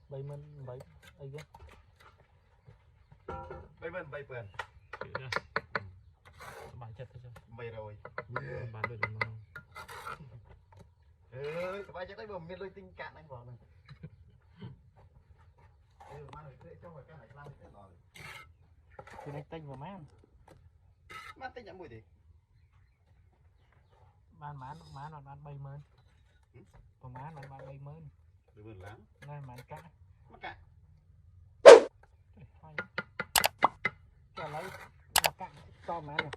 bay mình bay ấy chứ bay mình bay bền bài chất thôi bay rồi bán được đúng không tụi bay chắc đấy bầm miên lôi tinh cạn anh vào này mà này cho phải cái này làm cái rồi thì này tinh vào má tinh nhắm mùi gì bán nó bán bay mơn còn má nó bán bay mơn bay mơn lắm này bán cá má cả cho lấy nó cạn to má này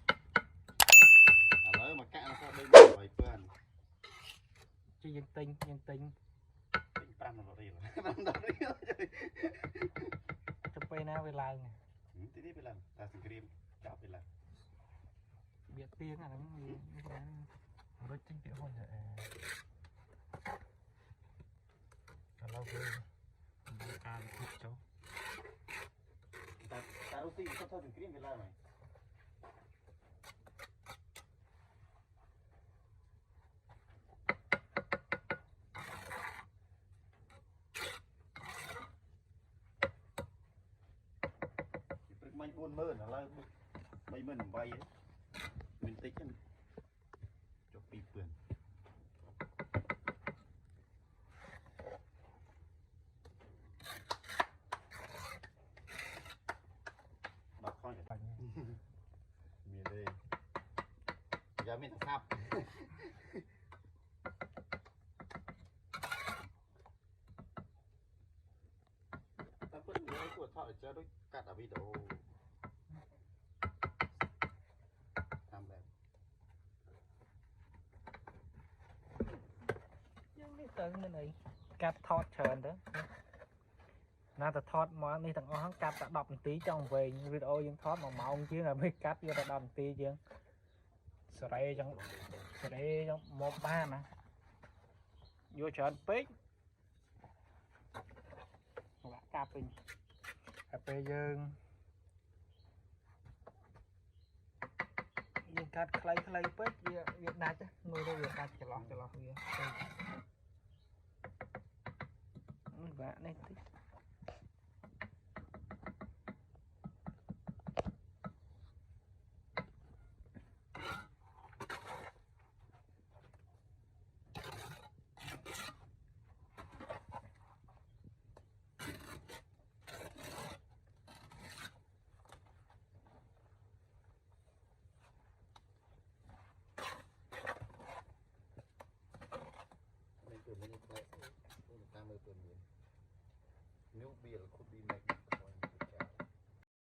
lấy mà cạn nó sao bay mơn bay bền chứ dân tinh tinh pram nó đi rồi chụp nào về lại tí đi về làm ta xin cream chọc về làm biết tiếng à nó rất chính tiểu hơn lâu rồi ca thích cháu ta đầu tiên sao thôi cream về làm này mình buồn mơ nó là bay mình bay ấy mình tích cho pi vườn đọc coi miền đây giờ mình sắp ta vẫn nhớ của thọ cho đôi cắt ở video tới này cắt thọt trơn đó na ta thọt mà đi thằng ông cắt đã đọc một tí trong về video những thọt mà màu chứ là mới cắt vô ta đọc một tí chứ sợi trong một ba mà vô trơn pít là cà phê dương cắt clay pít Việt Nam chứ người đây Việt Nam chờ lo vậy và này